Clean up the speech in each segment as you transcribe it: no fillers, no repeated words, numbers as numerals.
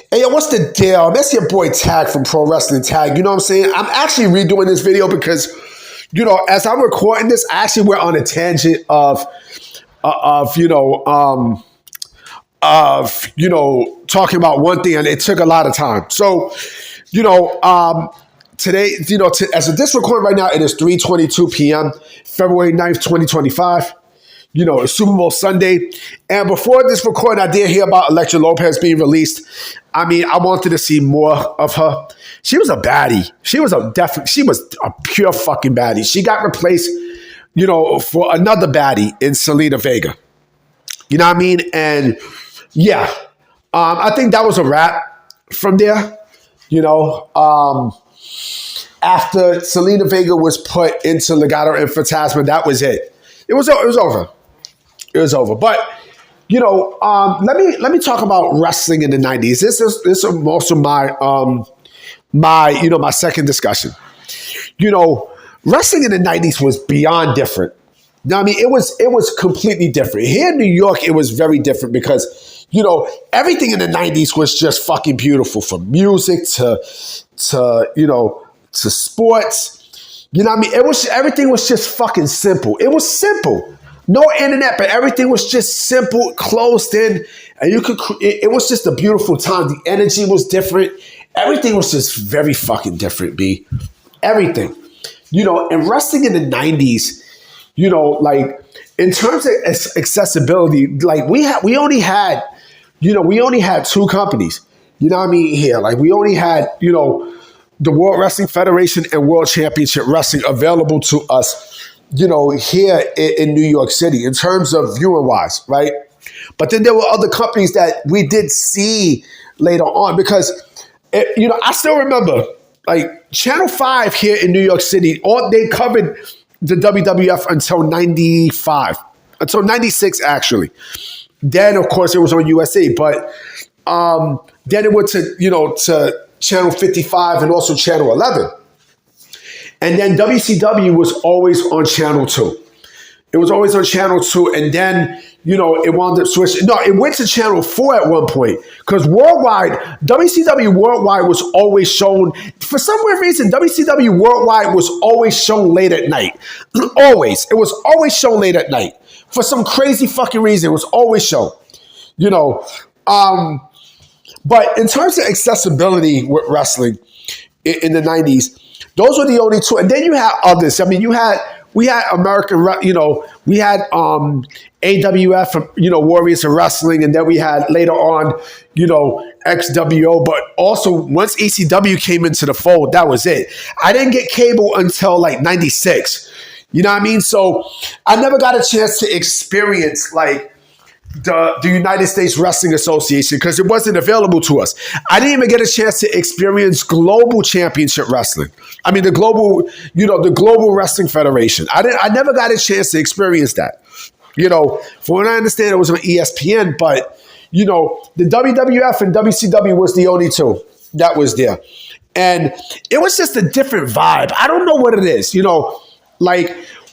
Hey, yo, what's the deal? That's your boy Tag from Pro Wrestling Tag. You know what I'm saying? I'm actually redoing this video because, as I'm recording this, I actually went on a tangent of talking about one thing, and it took a lot of time. So, today, as of this recording right now, it is 3:22 p.m., February 9th, 2025. It's Super Bowl Sunday. And before this recording, I did hear about Elektra Lopez being released. I mean, I wanted to see more of her. She was a baddie. She was a pure fucking baddie. She got replaced, for another baddie in Selena Vega. You know what I mean? And yeah, I think that was a wrap from there. After Selena Vega was put into Legado and Fantasma, that was it. It was over. It was over. But, let me talk about wrestling in the 90s. This is also my second discussion. Wrestling in the 90s was beyond different. I mean, it was completely different. Here in New York, it was very different because, everything in the 90s was just fucking beautiful, from music to sports. You know what I mean? Everything was just fucking simple. It was simple. No internet, but everything was just simple, closed in, and it was just a beautiful time. The energy was different. Everything was just very fucking different, B. Everything. And wrestling in the 90s, in terms of accessibility, we only had two companies. You know what I mean? Here, we only had, the World Wrestling Federation and World Championship Wrestling available to us, here in New York City in terms of viewing wise, right? But then there were other companies that we did see later on because, I still remember Channel 5 here in New York City, they covered the WWF until 95, until 96 actually. Then of course it was on USA, but then it went to Channel 55 and also Channel 11. And then WCW was always on Channel 2. It was always on Channel 2. And then, it wound up switching. No, it went to Channel 4 at one point. Because worldwide, WCW Worldwide was always shown. For some weird reason, WCW Worldwide was always shown late at night. Always. It was always shown late at night. For some crazy fucking reason, it was always shown. But in terms of accessibility with wrestling in the 90s, those were the only two. And then you had others. I mean, we had American, we had AWF, Warriors of Wrestling. And then we had later on, XWO. But also once ECW came into the fold, that was it. I didn't get cable until 96. You know what I mean? So I never got a chance to experience the United States Wrestling Association because it wasn't available to us. I didn't even get a chance to experience Global Championship Wrestling. I mean, the Global Wrestling Federation. I never got a chance to experience that. From what I understand, it was on ESPN, but, the WWF and WCW was the only two that was there. And it was just a different vibe. I don't know what it is,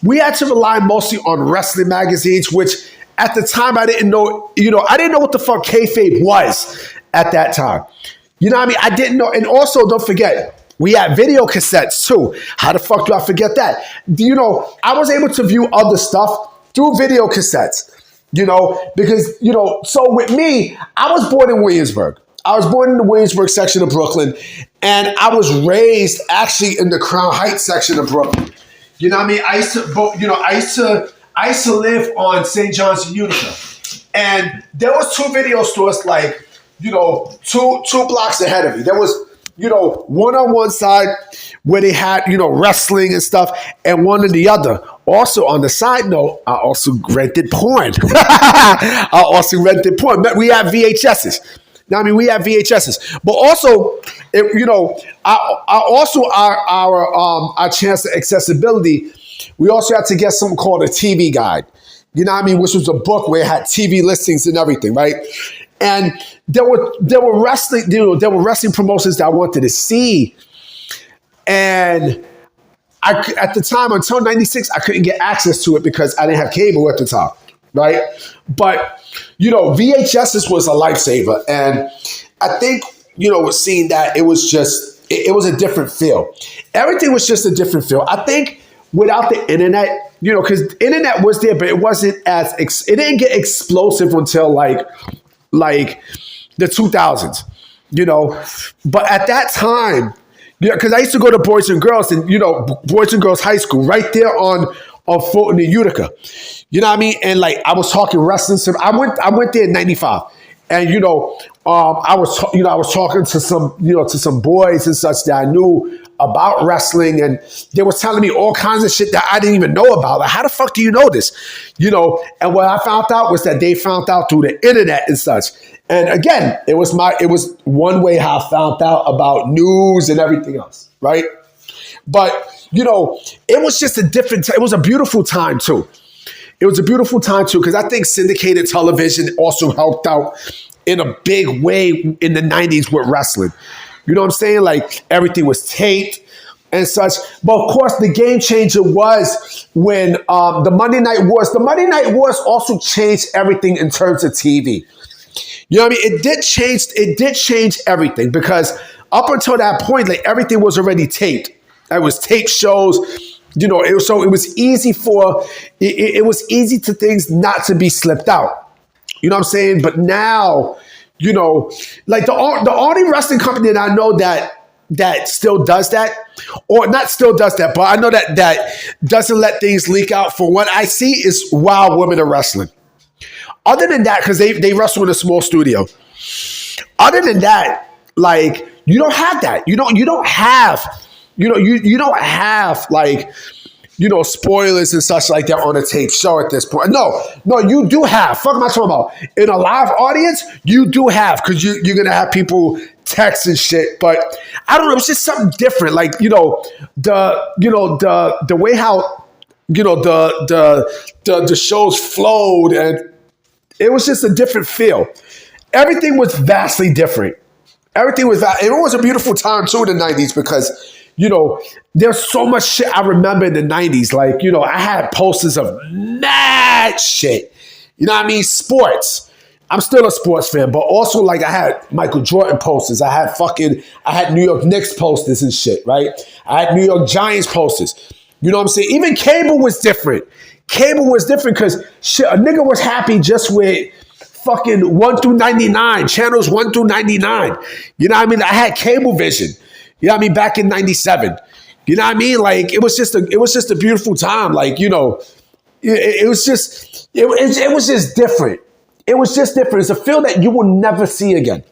we had to rely mostly on wrestling magazines, which at the time, I didn't know, I didn't know what the fuck kayfabe was at that time. You know what I mean? I didn't know. And also, don't forget, we had video cassettes too. How the fuck do I forget that? I was able to view other stuff through video cassettes, because, so with me, I was born in Williamsburg. I was born in the Williamsburg section of Brooklyn, and I was raised actually in the Crown Heights section of Brooklyn. You know what I mean? I used to live on St. John's and Utica. And there was two video stores two blocks ahead of me. There was, one on one side where they had, wrestling and stuff, and one on the other. Also, on the side note, I also rented porn. We had VHSs. Now, I mean, we have VHSs, but also, our chance to accessibility. We also had to get something called a TV guide, you know what I mean, which was a book where it had TV listings and everything, right? And there were wrestling, there were wrestling promotions that I wanted to see, and at the time until '96, I couldn't get access to it because I didn't have cable at the time, right? But VHSs was a lifesaver, and I think, was seeing that it was just, it was a different feel. Everything was just a different feel. I think without the internet, because the internet was there, but it wasn't it didn't get explosive until like the 2000s, But at that time, because I used to go to Boys and Girls and, Boys and Girls High School right there on Fulton and Utica. You know what I mean? And like, I was talking wrestling. I went there in 95. And, I was talking to some boys and such that I knew about wrestling, and they were telling me all kinds of shit that I didn't even know about. Like, how the fuck do you know this? And what I found out was that they found out through the internet and such. And again, it was one way how I found out about news and everything else, right? But, it was just it was a beautiful time too. It was a beautiful time too, because I think syndicated television also helped out in a big way in the 90s with wrestling. You know what I'm saying? Like, everything was taped and such. But of course, the game changer was when the Monday Night Wars. The Monday Night Wars also changed everything in terms of TV. You know what I mean? It did change everything, because up until that point, like, everything was already taped. It was taped shows. It was easy it was easy to things not to be slipped out. You know what I'm saying? But now, like the only wrestling company that I know that still does that, or not still does that, but I know that doesn't let things leak out, for what I see, is Wild Women of Wrestling. Other than that, because they wrestle in a small studio. Other than that, like, you don't have that. You don't have like, spoilers and such like that on a tape show at this point. No, you do have. Fuck am I talking about? In a live audience, you do have, because you're gonna have people text and shit. But I don't know. It's just something different. Like, the way how the shows flowed, and it was just a different feel. Everything was vastly different. It was a beautiful time too in the 90s, because there's so much shit I remember in the 90s. Like, I had posters of mad shit. You know what I mean? Sports. I'm still a sports fan, but also, like, I had Michael Jordan posters. I had New York Knicks posters and shit, right? I had New York Giants posters. You know what I'm saying? Even cable was different. Cable was different because shit, a nigga was happy just with fucking 1 through 99, channels 1 through 99. You know what I mean? I had Cablevision. You know what I mean? Back in 97. You know what I mean? Like, it was just a beautiful time. Like, it was just different. It was just different. It's a feel that you will never see again.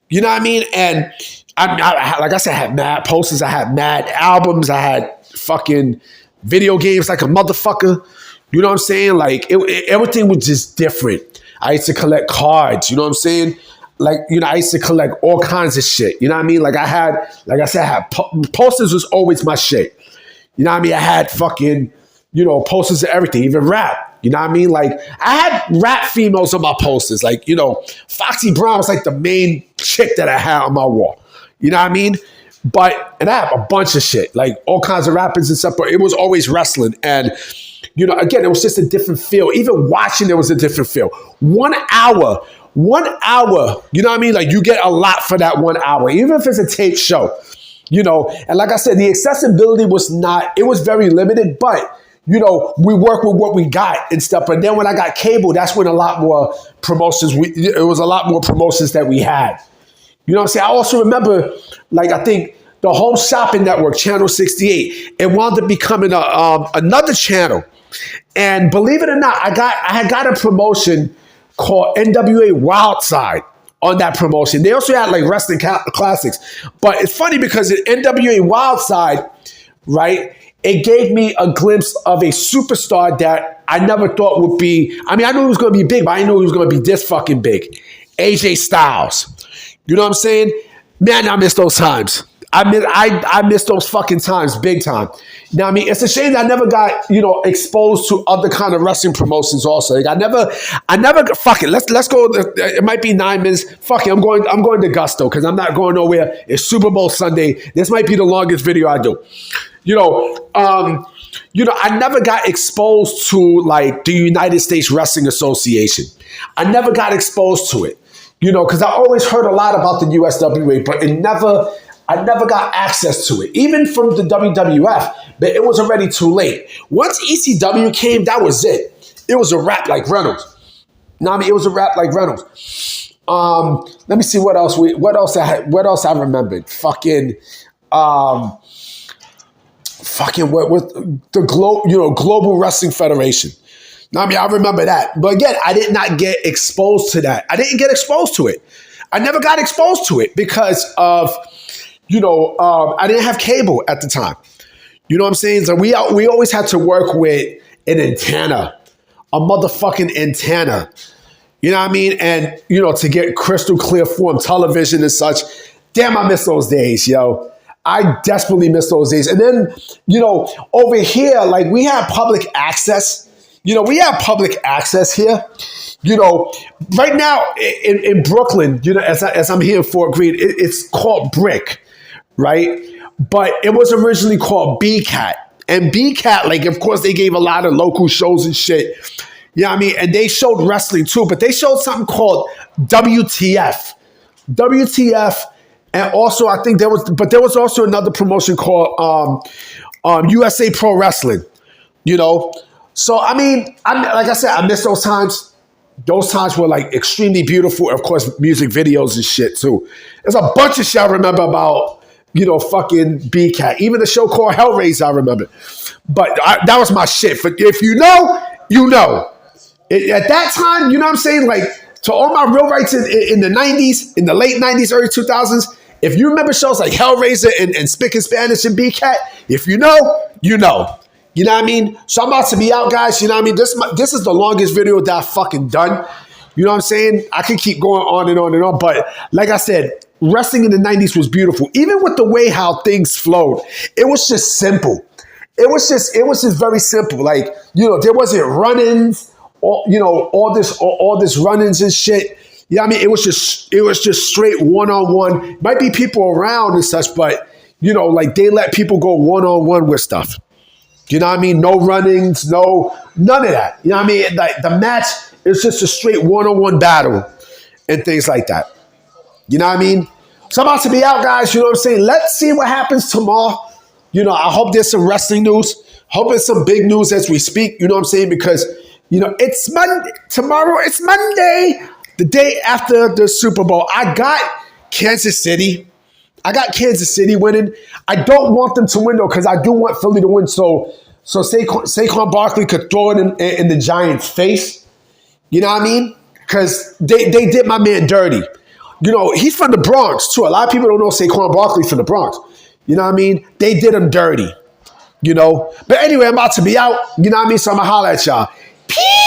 You know what I mean? And I like I said, I had mad posters. I had mad albums. I had fucking video games like a motherfucker. You know what I'm saying? Like, everything was just different. I used to collect cards. You know what I'm saying? Like, I used to collect all kinds of shit. You know what I mean? Like, I had posters was always my shit. You know what I mean? I had fucking, posters of everything, even rap. You know what I mean? Like, I had rap females on my posters. Like, Foxy Brown was like the main chick that I had on my wall. You know what I mean? And I have a bunch of shit, like all kinds of rappers and stuff, but it was always wrestling. And, again, it was just a different feel. Even watching, there was a different feel. 1 hour, you know what I mean? Like, you get a lot for that 1 hour, even if it's a tape show, And like I said, the accessibility it was very limited, but, we work with what we got and stuff. But then when I got cable, that's when a lot more promotions, it was a lot more promotions that we had. You know what I'm saying? I also remember, like, I think the Home Shopping Network, Channel 68, it wound up becoming another channel. And believe it or not, I had got a promotion called NWA Wildside on that promotion. They also had like wrestling classics. But it's funny because in NWA Wildside, right, it gave me a glimpse of a superstar that I never thought would be. I mean, I knew he was going to be big, but I didn't know he was going to be this fucking big. AJ Styles. You know what I'm saying? Man, I miss those times. I miss those fucking times big time. Now, I mean, it's a shame that I never got, exposed to other kind of wrestling promotions also. Like, I never, fuck it. Let's go. It might be 9 minutes. Fuck it. I'm going to Gusto because I'm not going nowhere. It's Super Bowl Sunday. This might be the longest video I do. I never got exposed to like the United States Wrestling Association. I never got exposed to it. You know, because I always heard a lot about the USWA, but I never got access to it, even from the WWF. But it was already too late. Once ECW came, that was it. It was a wrap like Reynolds. No, I mean, it was a wrap like Reynolds. Let me see what else I remembered. Fucking what the Global Wrestling Federation. Now, I mean, I remember that. But again, I did not get exposed to that. I didn't get exposed to it. I never got exposed to it because of, I didn't have cable at the time. You know what I'm saying? So we always had to work with an antenna, a motherfucking antenna. You know what I mean? And, to get crystal clear form television and such. Damn, I miss those days, yo. I desperately miss those days. And then, over here, like we have public access. We have public access here. Right now in Brooklyn, as I'm here in Fort Greene, it's called Brick, right? But it was originally called BCAT. And BCAT, like, of course, they gave a lot of local shows and shit. You know what I mean? And they showed wrestling too, but they showed something called WTF. WTF. And also, I think there was also another promotion called USA Pro Wrestling, So, I mean, like I said, I miss those times. Those times were like extremely beautiful. Of course, music videos and shit too. There's a bunch of shit I remember about, fucking BCAT. Even the show called Hellraiser, I remember. But that was my shit. If you know, you know. At that time, you know what I'm saying? Like, to all my real rights in the 90s, in the late 90s, early 2000s, if you remember shows like Hellraiser and Spick and Spanish and BCAT, if you know, you know. You know what I mean? So I'm about to be out, guys. You know what I mean? This is the longest video that I've fucking done. You know what I'm saying? I can keep going on and on and on. But like I said, wrestling in the 90s was beautiful. Even with the way how things flowed, it was just simple. It was just very simple. Like, there wasn't run-ins, or, all this run-ins and shit. You know what I mean? It was just straight one-on-one. Might be people around and such, but, like they let people go one-on-one with stuff. You know what I mean? No runnings, none of that. You know what I mean? Like the match is just a straight one-on-one battle and things like that. You know what I mean? So I'm about to be out, guys. You know what I'm saying? Let's see what happens tomorrow. I hope there's some wrestling news. Hope it's some big news as we speak. You know what I'm saying? Because, it's Monday. Tomorrow, it's Monday. The day after the Super Bowl. I got Kansas City winning. I don't want them to win, though, because I do want Philly to win. So Saquon Barkley could throw it in the Giants' face. You know what I mean? Because they did my man dirty. He's from the Bronx, too. A lot of people don't know Saquon Barkley from the Bronx. You know what I mean? They did him dirty. But anyway, I'm about to be out. You know what I mean? So I'm going to holler at y'all. Peace!